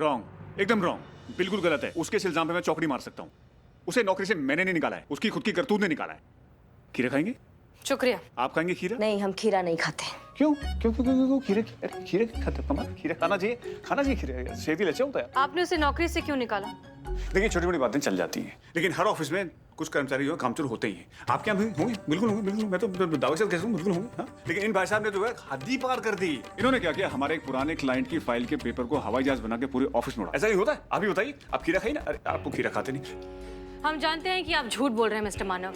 Wrong, एकदम wrong, बिल्कुल गलत है। उसके इस इल्जाम पे मैं चौकड़ी मार सकता हूँ। उसे नौकरी से मैंने नहीं निकाला है, उसकी खुद की करतूत ने निकाला है। खीरा खाएंगे? शुक्रिया। आप खाएंगे खीरा? नहीं, हम खीरा नहीं खाते। क्यों क्यों क्यों क्यों, क्यों? खीरे खीरे खाते कमाल, खीरा खाना चाहिए खीरे, सेहत ही अच्छा होता है। आपने उसे नौकरी से क्यों निकाला? देखिए छोटी मोटी बातें चल जाती हैं, लेकिन हर ऑफिस में कुछ कर्मचारी जो है कामचोर होते ही हैं। आपके यहाँ भी होंगे? बिल्कुल होंगे, बिल्कुल। मैं तो दावे से कहता हूँ बिल्कुल होंगे। हाँ, लेकिन इन भाई साहब ने जो है हद ही पार कर दी। इन्होंने क्या किया, हमारे एक पुराने क्लाइंट की फाइल के पेपर को हवाई जहाज बना के पूरे ऑफिस में उड़ा। ऐसा ही होता है? आप ही बताइए, आप खीरा खाइए ना। अरे आप तो खीरा खाते नहीं। हम जानते हैं कि आप झूठ बोल रहे हैं मिस्टर मानव।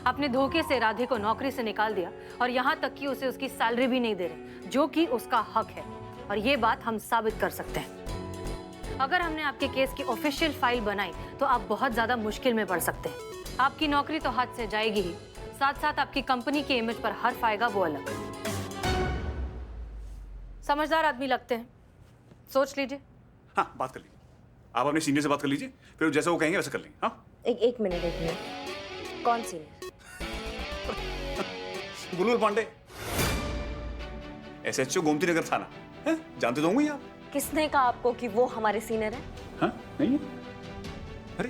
आपने धोखे से राधे को नौकरी से निकाल दिया और यहाँ तक कि उसे उसकी सैलरी भी नहीं दे रहे, जो कि उसका हक है। और ये बात हम साबित कर सकते हैं। अगर हमने आपके केस की ऑफिशियल फाइल बनाई तो आप बहुत ज्यादा मुश्किल में पड़ सकते हैं। आपकी नौकरी तो हाथ से जाएगी ही, साथ साथ आपकी कंपनी की इमेज पर हर्फ आएगा, वो अलग। समझदार आदमी लगते हैं, सोच लीजिए। हाँ, बात कर लीजिए। आप अपने सीनियर से बात कर लीजिए, फिर जैसा वो कहेंगे वैसा कर लेंगे। हाँ, एक मिनट। कौन सीनियर? बुलबुल पांडे, SHO गोमती नगर थाना है, जानते तो होंगे आप। किसने कहा आपको कि वो हमारे सीनियर है? हाँ, नहीं है? अरे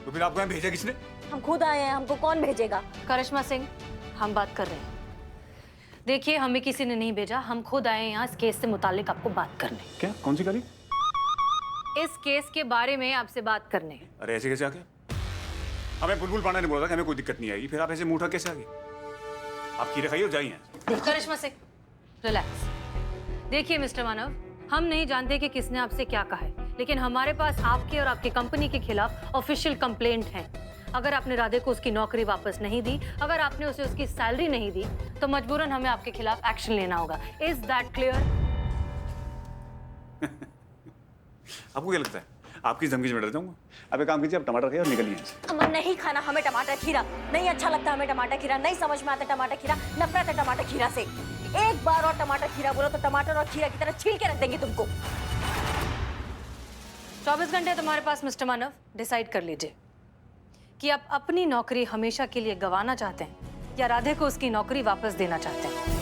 तो फिर आपको यहाँ भेजा किसने? हम खुद आए हैं, हमको कौन भेजेगा? करिश्मा सिंह, हम बात कर रहे हैं। देखिए, हमें किसी ने नहीं भेजा, हम खुद आए हैं यहाँ इस केस से मुतालिक आपको बात करने। क्या? कौन सी गाली? इस केस के बारे में आपसे बात करने। अरे ऐसे कैसे आ गया? हमें बुलबुल पांडे ने बोला था कि हमें कोई दिक्कत नहीं आएगी, फिर आप ऐसे मुंह उठा कैसे आ गए? आप खीरे खाइए और जाइए। करिश्मा सिंह, रिलैक्स। देखिए मिस्टर मानव, हम नहीं जानते कि किसने आपसे क्या कहा है, लेकिन हमारे पास आपके और आपकी कंपनी के खिलाफ ऑफिशियल कंप्लेंट है। अगर आपने राधे को उसकी नौकरी वापस नहीं दी, अगर आपने उसे उसकी सैलरी नहीं दी, तो मजबूरन हमें आपके खिलाफ एक्शन लेना होगा। Is that clear? आपको क्या लगता है आपकी धमकी में डर जाऊंगा? आप एक काम कीजिए, आप टमाटर खाइए और निकलिए यहाँ से। हमें नहीं खाना, हमें टमाटर खीरा नहीं अच्छा लगता। हमें टमाटर खीरा नहीं समझ में आता। टमाटर खीरा, नफरत है टमाटर खीरा से। एक बार और टमाटर खीरा बोलो तो टमाटर और खीरा की तरह छील के रख देंगे तुमको। 24 घंटे तुम्हारे पास मिस्टर मानव, डिसाइड कर लीजिए कि आप अपनी नौकरी हमेशा के लिए गंवाना चाहते हैं या राधे को उसकी नौकरी वापस देना चाहते हैं।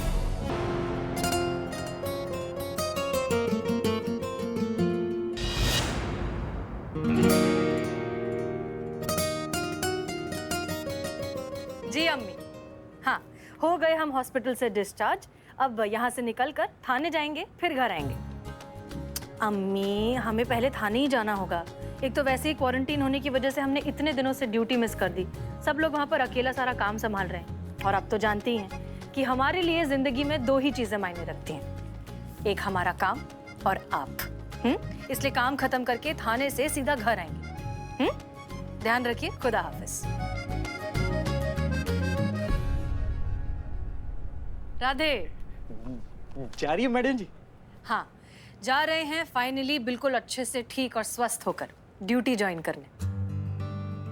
जी अम्मी, हाँ, हो गए हम हॉस्पिटल से डिस्चार्ज। अब यहाँ से निकलकर थाने जाएंगे, फिर घर आएंगे। अम्मी, हमें पहले थाने ही जाना होगा। एक तो वैसे ही क्वारंटीन होने की वजह से हमने इतने दिनों से ड्यूटी मिस कर दी। सब लोग वहाँ पर अकेला सारा काम संभाल रहे हैं। और आप तो जानती हैं कि हमारे लिए जिंदगी में 2 ही चीजें मायने रखती हैं, एक हमारा काम और आप। इसलिए काम खत्म करके थाने से सीधा घर आएंगे। ध्यान रखिए। खुदा हाफिज। राधे जा रही है मैडम जी? हाँ, जा रहे हैं फाइनली, बिल्कुल अच्छे से ठीक और स्वस्थ होकर ड्यूटी ज्वाइन करने।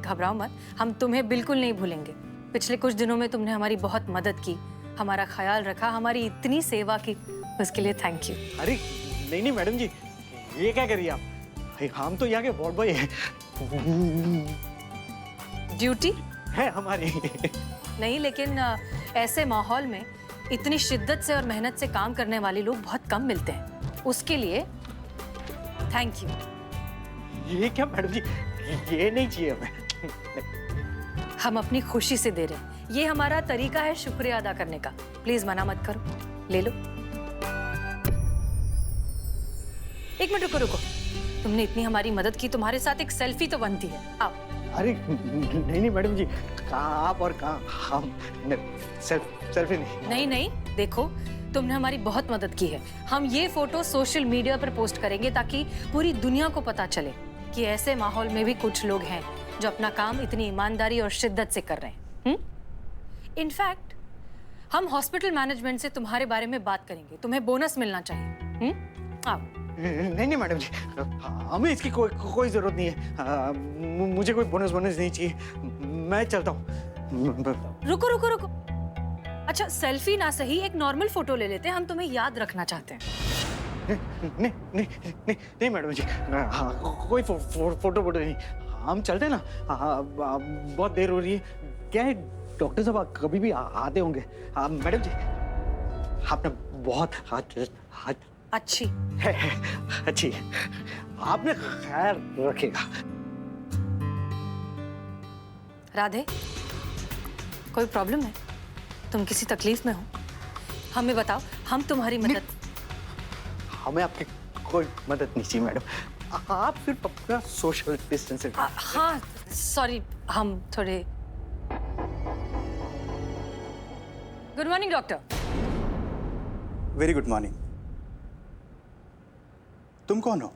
घबराओ मत, हम तुम्हें बिल्कुल नहीं भूलेंगे। पिछले कुछ दिनों में तुमने हमारी बहुत मदद की, हमारा ख्याल रखा, हमारी इतनी सेवा की, उसके लिए थैंक यू। अरे नहीं मैडम जी, ये क्या करिए आप? हम तो यहाँ के वार्ड बॉय हैं। ड्यूटी है हमारी। नहीं, लेकिन ऐसे माहौल में इतनी शिद्दत से और मेहनत से काम करने वाले लोग बहुत कम मिलते हैं। उसके लिए थैंक यू। ये क्या मैडम जी, ये नहीं चाहिए हमें। हम अपनी खुशी से दे रहे हैं, ये हमारा तरीका है शुक्रिया अदा करने का। प्लीज मना मत करो, ले लो। एक मिनट रुको। तुमने इतनी हमारी मदद की, तुम्हारे साथ एक सेल्फी तो बनती है। आओ। अरे नहीं मैडम जी, कहाँ आप और कहाँ हम। सेल्फी नहीं, देखो, तुमने हमारी बहुत मदद की है। हम ये फोटो सोशल मीडिया पर पोस्ट करेंगे ताकि पूरी दुनिया को पता चले कि ऐसे माहौल में भी कुछ लोग हैं जो अपना काम इतनी ईमानदारी और शिद्दत से कर रहे हैं। इनफैक्ट हम हॉस्पिटल मैनेजमेंट से तुम्हारे बारे में बात करेंगे, तुम्हें बोनस मिलना चाहिए। आओ। नहीं मैडम जी, हमें इसकी कोई जरूरत नहीं है। मुझे कोई बोनस नहीं चाहिए, मैं चलता हूँ। रुको। अच्छा, सेल्फी ना सही, एक नॉर्मल फोटो ले लेते हैं, हम तुम्हें याद रखना चाहते हैं। नहीं मैडम जी, कोई फोटो नहीं। हम चलते हैं ना, बहुत देर हो रही है। क्या है, डॉक्टर साहब कभी भी आते होंगे। मैडम जी, आपने बहुत अच्छी। है अच्छी है, आपने खैर रखेगा। राधे, कोई प्रॉब्लम है? तुम किसी तकलीफ में हो? हमें बताओ, हम तुम्हारी मदद। हमें आपकी कोई मदद नहीं चाहिए मैडम, आप सिर्फ अपना सोशल डिस्टेंसिंग। हाँ सॉरी, हम थोड़े। Good morning doctor. Very good morning. तुम कौन हो?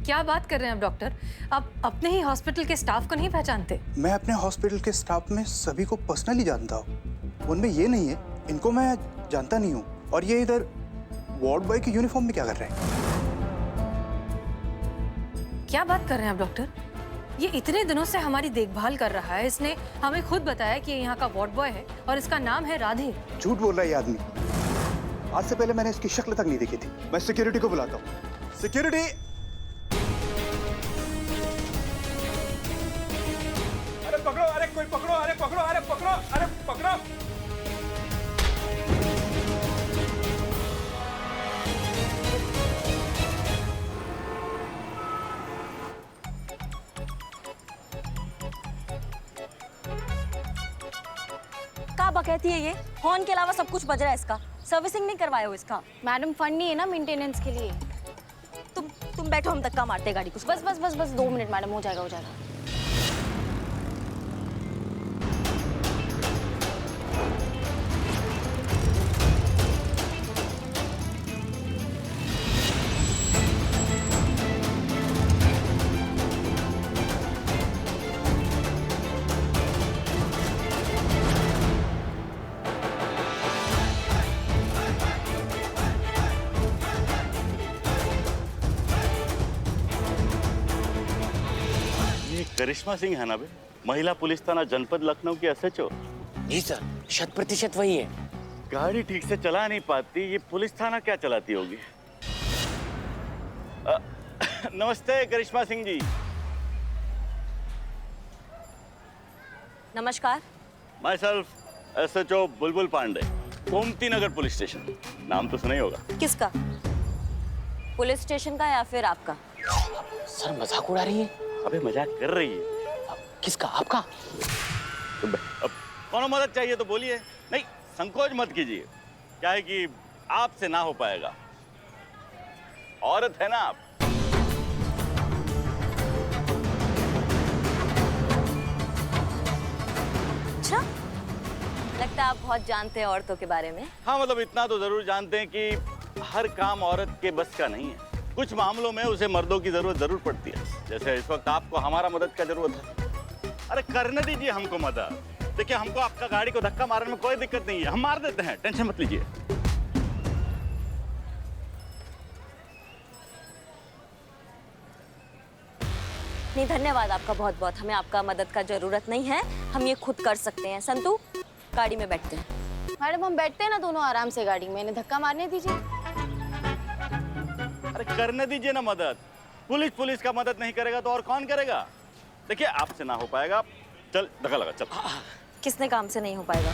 क्या बात कर रहे हैं आप डॉक्टर? आप अपने ही हॉस्पिटल के स्टाफ को नहीं पहचानते? मैं अपने हॉस्पिटल के स्टाफ में सभी को पर्सनली जानता हूँ, उनमें ये नहीं है, इनको मैं जानता नहीं हूँ। और ये इधर वार्ड बॉय की यूनिफॉर्म में क्या कर रहे हैं? क्या बात कर रहे हैं आप डॉक्टर? ये इतने दिनों से हमारी देखभाल कर रहा है, इसने हमें खुद बताया कि ये यहाँ का वार्ड बॉय है और इसका नाम है राधे। झूठ बोल रहा है ये आदमी। आज से पहले मैंने इसकी शक्ल तक नहीं देखी थी। मैं सिक्योरिटी को बुलाता हूँ। सिक्योरिटी! अरे पकड़ो, अरे कोई पकड़ो, अरे पकड़ो, अरे पकड़ो, अरे पकड़ो। क्या बकैती है ये? हॉर्न के अलावा सब कुछ बज रहा है इसका। सर्विसिंग नहीं करवाए हो इसका? मैडम फंड नहीं है ना मेंटेनेंस के लिए। तुम बैठो, हम धक्का मारते गाड़ी को। बस बस बस बस 2 मिनट मैडम, हो जाएगा हो जाएगा। करिश्मा सिंह है ना बे, महिला पुलिस थाना जनपद लखनऊ की एसएचओ। जी सर, 100% वही है। गाड़ी ठीक से चला नहीं पाती, ये पुलिस थाना क्या चलाती होगी? नमस्ते करिश्मा सिंह जी। नमस्कार। My self SHO Bulbul Pandey, Gomti Nagar police station. नाम तो सुना ही होगा। किसका? पुलिस स्टेशन का या फिर आपका? सर मजाक उड़ा रही है? अबे मजाक कर रही है। किसका? आपका? तो अब कौन मदद चाहिए तो बोलिए। नहीं, संकोच मत कीजिए, क्या है कि आपसे ना हो पाएगा। औरत है ना आप। अच्छा, लगता है आप बहुत जानते हैं औरतों के बारे में। हाँ, मतलब इतना तो जरूर जानते हैं कि हर काम औरत के बस का नहीं है। कुछ मामलों में उसे मर्दों की जरूरत जरूर पड़ती है। जैसे इस वक्त आपको हमारा मदद का जरूरत है। अरे करने दीजिए हमको मदद। देखिए, हमको आपका गाड़ी को धक्का मारने में कोई दिक्कत नहीं है, हम मार देते हैं, टेंशन मत लीजिए। नहीं, धन्यवाद आपका बहुत बहुत। हमें आपका मदद का जरूरत नहीं है, हम ये खुद कर सकते हैं। संतू, गाड़ी में बैठते हैं। मैडम हम बैठते हैं ना दोनों आराम से गाड़ी में, इन्हें धक्का मारने दीजिए। अरे करने दीजिए ना मदद। पुलिस का मदद नहीं करेगा तो और कौन करेगा? देखिए, आपसे ना हो पाएगा। चल धक्का लगा, चल। किसने काम से नहीं हो पाएगा?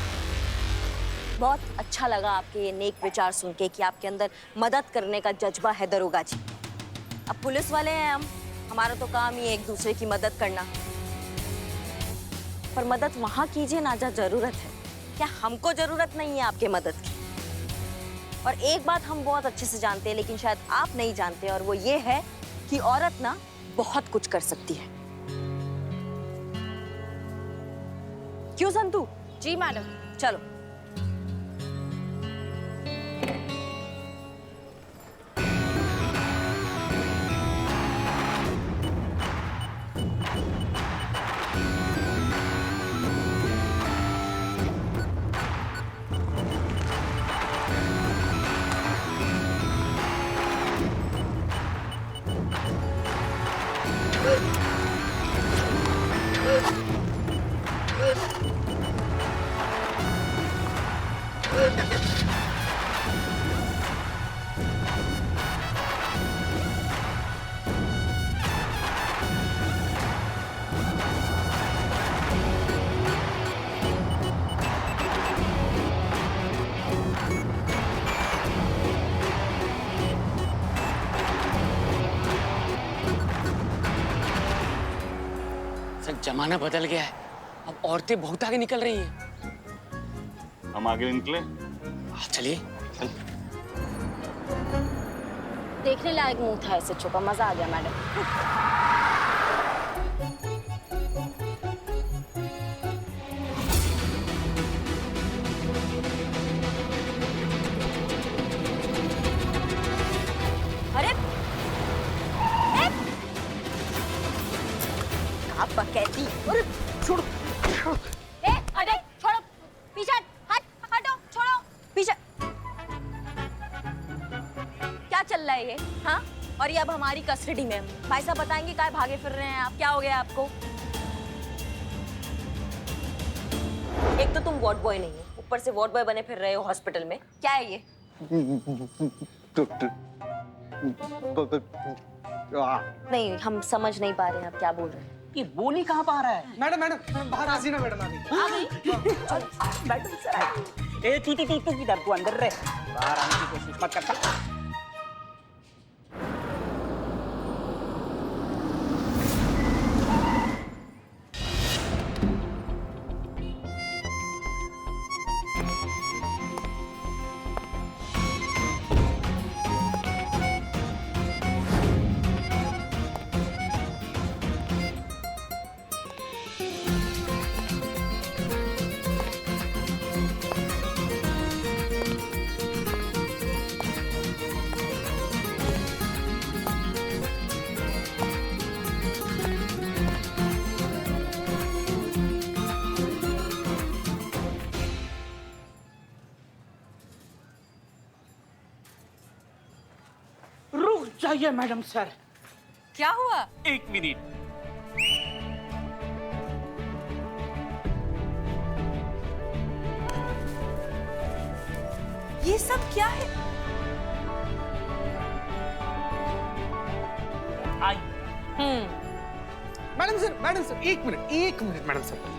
बहुत अच्छा लगा आपके ये नेक विचार सुन के कि आपके अंदर मदद करने का जज्बा है दरोगा जी। अब पुलिस वाले हैं हम, हमारा तो काम ही है एक दूसरे की मदद करना। पर मदद वहां कीजिए ना जहाँ जरूरत है। क्या हमको जरूरत नहीं है आपके मदद की? और एक बात हम बहुत अच्छे से जानते हैं, लेकिन शायद आप नहीं जानते, और वो ये है कि औरत ना बहुत कुछ कर सकती है। क्यों संतू? जी मैडम। चलो। जमाना बदल गया है, अब औरतें बहुत आगे निकल रही हैं। हम आगे निकले। चलिए। देखने लायक मुंह था ऐसे छुपा, मजा आ गया मैडम। अरे आप बकैती। अरे छोड़ो। अरे छोड़ो, पीछे हटो, छोड़ो पीछे। क्या चल रहा है ये? हाँ, और ये अब हमारी कस्टडी में। भाई साहब बताएंगे क्या भागे फिर रहे हैं आप? क्या हो गया आपको? एक तो तुम वार्ड बॉय नहीं हो, ऊपर से वार्ड बॉय बने फिर रहे हो हॉस्पिटल में। क्या है ये? डॉक्टर नहीं, हम समझ नहीं पा रहे हैं आप क्या बोल रहे हैं। ये बोली कहाँ पा रहा है? मैडम मैडम बाहर आ ना मैडम आ गई। मैडम सर ए तू किधर? तू अंदर रह, बाहर आने की कोशिश मत करता। रुक जाइए मैडम सर, क्या हुआ? 1 मिनट। ये सब क्या है? आई madam sir 1 minute madam sir.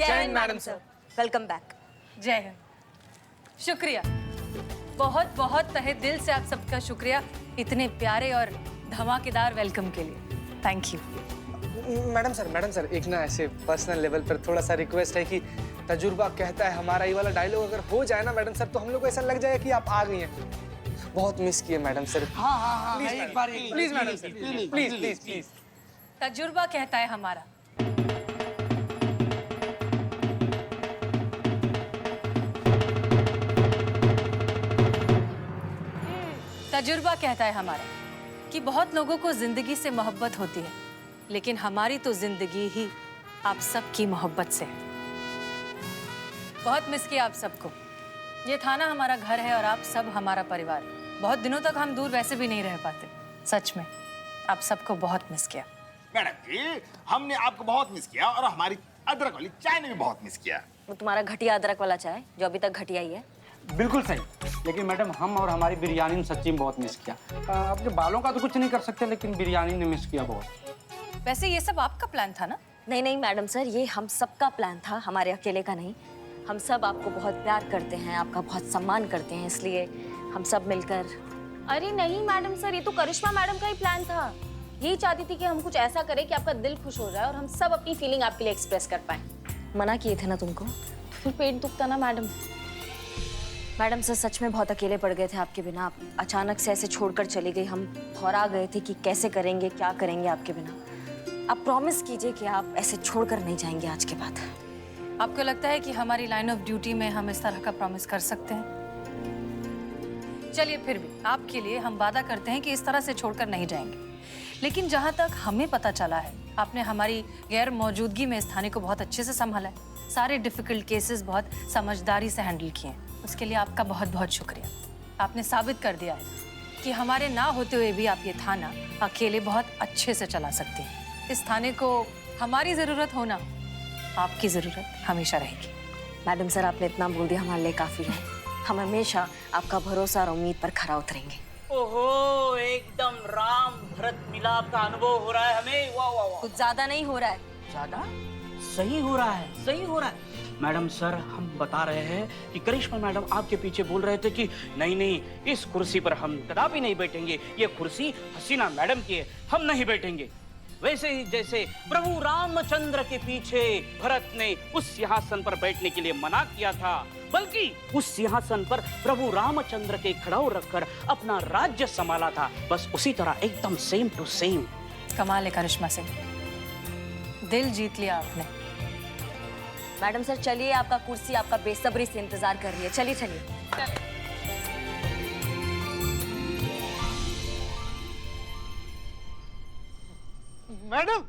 जय Hind madam sir, welcome back. जय हिंद। शुक्रिया, बहुत बहुत तहे दिल से आप सबका शुक्रिया इतने प्यारे और धमाकेदार वेलकम के लिए। Thank you. मैडम सर एक ना ऐसे पर्सनल लेवल पर थोड़ा सा रिक्वेस्ट है कि तजुर्बा कहता है हमारा ये वाला डायलॉग अगर हो जाए ना मैडम सर, तो हम लोग को ऐसा लग जाए कि आप आ गई हैं। बहुत मिस किए मैडम सर। हाँ, एक बार प्लीज मैडम सर, प्लीज। तजुर्बा कहता है हमारा। तजुर्बा कहता है हमारा कि बहुत लोगों को जिंदगी से मोहब्बत होती है, लेकिन हमारी तो जिंदगी ही आप सबकी मोहब्बत से है। बहुत मिस किया आप सबको। ये थाना हमारा घर है और आप सब हमारा परिवार। बहुत दिनों तक हम दूर वैसे भी नहीं रह पाते। सच में आप सबको बहुत मिस किया। मैडम जी, हमने आपको बहुत मिस किया और हमारी अदरक वाली चाय ने भी बहुत मिस किया। वो तुम्हारा घटिया अदरक वाला चाय जो अभी तक घटिया ही है। बिल्कुल सही, लेकिन मैडम हम और हमारी बिरयानी ने सच्ची में बहुत मिस किया। अपने बालों का तो कुछ नहीं कर सकते, लेकिन बिरयानी ने मिस किया बहुत। वैसे ये सब आपका प्लान था ना? नहीं मैडम सर, ये हम सबका प्लान था, हमारे अकेले का नहीं। हम सब आपको बहुत प्यार करते हैं, आपका बहुत सम्मान करते हैं, इसलिए हम सब मिलकर। अरे नहीं मैडम सर, ये तो करिश्मा मैडम का ही प्लान था। यही चाहती थी कि हम कुछ ऐसा करें कि आपका दिल खुश हो जाए और हम सब अपनी फीलिंग आपके लिए एक्सप्रेस कर पाए। मना किए थे ना तुमको? फिर पेट दुखता ना मैडम। मैडम सर सच में बहुत अकेले पड़ गए थे आपके बिना। आप अचानक से ऐसे छोड़कर चली गई, हम घबरा गए थे कि कैसे करेंगे, क्या करेंगे आपके बिना। आप प्रॉमिस कीजिए कि आप ऐसे छोड़कर नहीं जाएंगे आज के बाद। आपको लगता है कि हमारी लाइन ऑफ ड्यूटी में हम इस तरह का प्रॉमिस कर सकते हैं? चलिए फिर भी आपके लिए हम वादा करते हैं कि इस तरह से छोड़कर नहीं जाएंगे। लेकिन जहाँ तक हमें पता चला है, आपने हमारी गैर मौजूदगी में इस थाने को बहुत अच्छे से संभाला है। सारे डिफिकल्ट केसेस बहुत समझदारी से हैंडल किए हैं। उसके लिए आपका बहुत बहुत शुक्रिया। आपने साबित कर दिया है कि हमारे ना होते हुए भी आप ये थाना अकेले बहुत अच्छे से चला सकते हैं। इस थाने को हमारी जरूरत हो ना, आपकी जरूरत हमेशा रहेगी। मैडम सर, आपने इतना बोल दिया हमारे लिए काफी है। हम हमेशा आपका भरोसा और उम्मीद पर खरा उतरेंगे। ओहो, एकदम राम भरत मिलाप का अनुभव हो रहा है हमें। वाह वाह वाह। कुछ ज्यादा नहीं हो रहा है। ज्यादा सही हो रहा है, सही हो रहा है। मैडम सर, हम बता रहे हैं कि करिश्मा मैडम आपके पीछे बोल रहे थे कि नहीं नहीं, इस कुर्सी पर हम कदापि नहीं बैठेंगे, ये कुर्सी हसीना मैडम की है, हम नहीं बैठेंगे। वैसे ही जैसे प्रभु रामचंद्र के पीछे भरत ने उस सिंहासन पर बैठने के लिए मना किया था, बल्कि उस सिंहासन पर प्रभु रामचंद्र के खड़ाऊ रखकर अपना राज्य संभाला था, बस उसी तरह एकदम सेम टू सेम। कमाल है करिश्मा सिंह, दिल जीत लिया आपने। मैडम सर चलिए, आपका कुर्सी आपका बेसब्री से इंतजार कर रही है। चलिए चलिए। मैडम,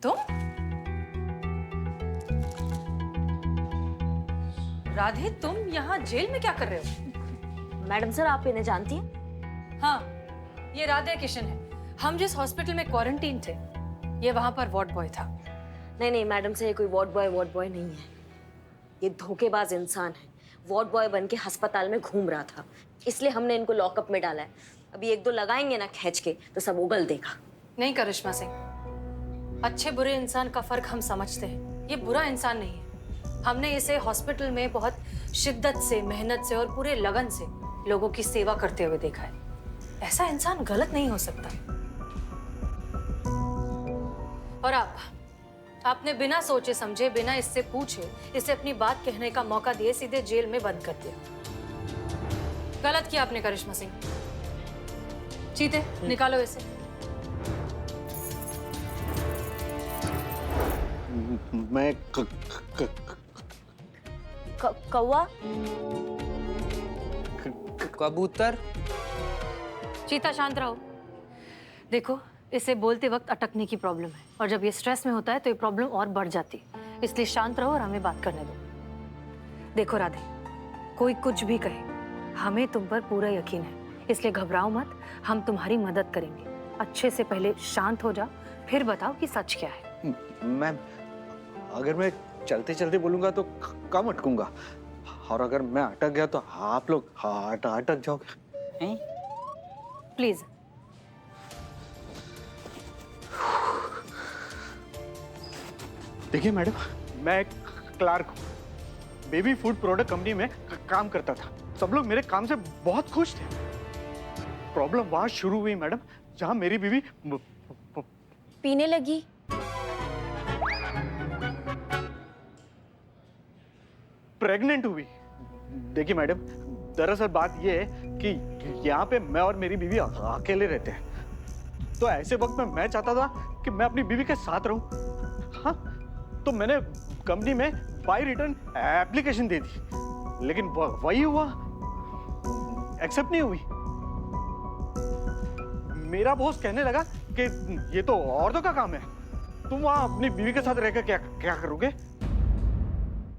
तुम? राधे, तुम यहाँ जेल में क्या कर रहे हो? मैडम सर, आप इन्हें जानती हैं? हाँ, ये राधे किशन है। हम जिस हॉस्पिटल में क्वारंटीन थे, ये वहां पर वार्ड बॉय था। नहीं नहीं मैडम सर, ये कोई वार्ड बॉय नहीं है। ये धोखेबाज इंसान है। वार्ड बॉय बन के अस्पताल में घूम रहा था, इसलिए हमने इनको लॉकअप में डाला है। अभी एक दो लगाएंगे ना खींच के तो सब उगल देगा। नहीं करिश्मा सिंह, अच्छे बुरे इंसान का फर्क हम समझते हैं। ये बुरा इंसान नहीं है। हमने इसे हॉस्पिटल में बहुत शिद्दत से, मेहनत से और पूरे लगन से लोगों की सेवा करते हुए देखा है। ऐसा इंसान गलत नहीं हो सकता। और आपने बिना सोचे समझे, बिना इससे पूछे, इसे अपनी बात कहने का मौका दिए सीधे जेल में बंद कर दिया। गलत किया आपने करिश्मा सिंह। चीते, निकालो इसे। मैं कौवा? कबूतर? चीता, शांत रहो। देखो, इसे बोलते वक्त अटकने की प्रॉब्लम है, और जब ये स्ट्रेस में होता है तो ये प्रॉब्लम और बढ़ जाती है। इसलिए शांत रहो और हमें बात करने दो। देखो राधे, कोई कुछ भी कहे, हमें तुम पर पूरा यकीन है, इसलिए घबराओ मत। हम तुम्हारी मदद करेंगे। अच्छे से पहले शांत हो जाओ, फिर बताओ कि सच क्या है। मैम, अगर मैं चलते चलते बोलूंगा तो कम अटकूंगा, और अगर मैं अटक गया तो आप लोग अटक जाओगे। प्लीज। देखिए मैडम, मैं क्लार्क हूँ, बेबी फूड प्रोडक्ट कंपनी में काम करता था। सब लोग मेरे काम से बहुत खुश थे। प्रॉब्लम वहां शुरू हुई मैडम, जहां मेरी बीवी पीने लगी। प्रेग्नेंट हुई। देखिए मैडम, दरअसल बात ये है कि यहाँ पे मैं और मेरी बीवी अकेले रहते हैं, तो ऐसे वक्त में मैं चाहता था कि मैं अपनी बीवी के साथ रहूं। हाँ, तो मैंने कंपनी में बाय रिटर्न एप्लीकेशन दे दी, लेकिन वही हुआ, एक्सेप्ट नहीं हुई। मेरा बॉस कहने लगा कि ये तो औरतों का काम है, तुम वहां अपनी बीवी के साथ रहकर क्या करोगे।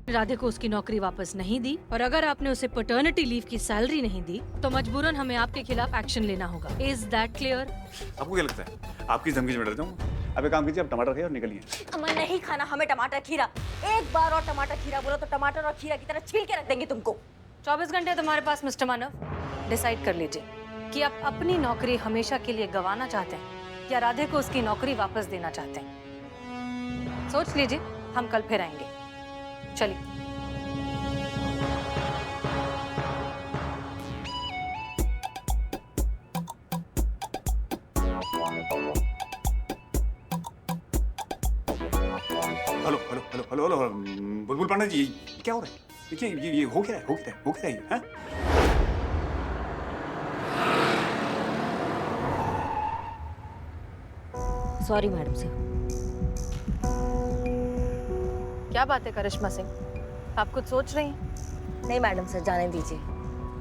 राधे को उसकी नौकरी वापस नहीं दी, और अगर आपने उसे पैटर्निटी लीव की सैलरी नहीं दी तो मजबूरन हमें आपके खिलाफ एक्शन लेना होगा। Is that clear? आपको क्या लगता है आपकी धमकी में डरता हूँ? अब एक काम कीजिए, आप टमाटर खाइए और निकलिए। हमें नहीं खाना, हमें टमाटर खीरा। एक बार और टमाटर खीरा बोलो तो टमाटर और खीरा की तरह छील के रख देंगे तुमको। 24 घंटे तुम्हारे पास मिस्टर मानव। डिसाइड कर लीजिए कि आप अपनी नौकरी हमेशा के लिए गंवाना चाहते हैं या राधे को उसकी नौकरी वापस देना चाहते हैं। सोच लीजिए, हम कल फिर आएंगे। चलिए। हेलो, बुलबुल पांडे जी, क्या हो रहा है? देखिए, ये हो क्या है ये? हाँ? Sorry madam sir. क्या बात है करिश्मा सिंह, आप कुछ सोच रही हैं? नहीं मैडम सर, जाने दीजिए।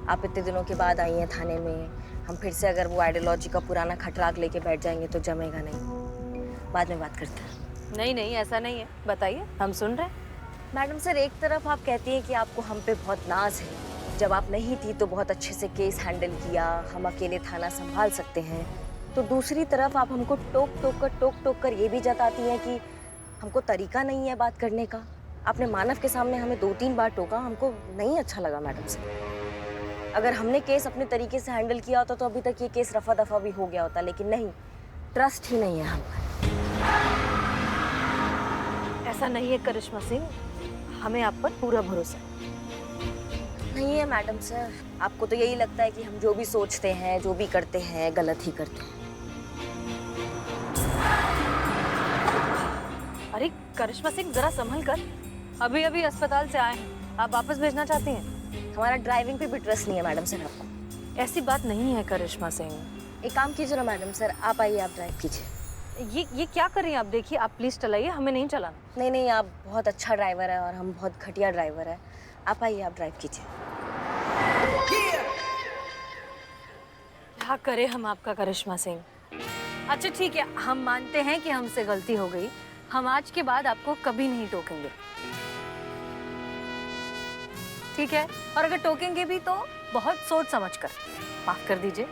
आप इतने दिनों के बाद आई हैं थाने में, हम फिर से अगर वो आइडियोलॉजी का पुराना खटराग लेके बैठ जाएंगे तो जमेगा नहीं। बाद में बात करते हैं। नहीं, ऐसा नहीं है, बताइए, हम सुन रहे हैं। मैडम सर, एक तरफ आप कहती हैं कि आपको हम पे बहुत नाज है, जब आप नहीं थी तो बहुत अच्छे से केस हैंडल किया, हम अकेले थाना संभाल सकते हैं। तो दूसरी तरफ आप हमको टोक टोक कर ये भी जताती हैं कि हमको तरीका नहीं है बात करने का। आपने मानव के सामने हमें 2-3 बार टोका, हमको नहीं अच्छा लगा मैडम से। अगर हमने केस अपने तरीके से हैंडल किया होता तो अभी तक ये केस रफा दफा भी हो गया होता, लेकिन नहीं, ट्रस्ट ही नहीं है हमारा। ऐसा नहीं है करिश्मा सिंह, हमें आप पर पूरा भरोसा है। नहीं है मैडम सर, आपको तो यही लगता है कि हम जो भी सोचते हैं, जो भी करते हैं, गलत ही करते हैं। अरे करिश्मा सिंह, जरा संभल कर, अभी अभी अस्पताल से आए हैं, आप वापस भेजना चाहती हैं? हमारा ड्राइविंग पे भी ट्रस्ट नहीं है मैडम सर आपको। ऐसी बात नहीं है करिश्मा सिंह। एक काम कीजिए ना मैडम सर, आप आइए, आप ड्राइव कीजिए। ये क्या कर रही हैं आप? देखिए, आप प्लीज चलाइए, हमें नहीं चलाना। नहीं, आप बहुत अच्छा ड्राइवर है और हम बहुत घटिया ड्राइवर है। आप आइए, आप ड्राइव कीजिए। क्या करें हम आपका करिश्मा सिंह। अच्छा ठीक है, हम मानते हैं कि हमसे गलती हो गई, हम आज के बाद आपको कभी नहीं टोकेंगे, ठीक है? और अगर टोकेंगे भी तो बहुत सोच समझ कर। माफ कर दीजिए।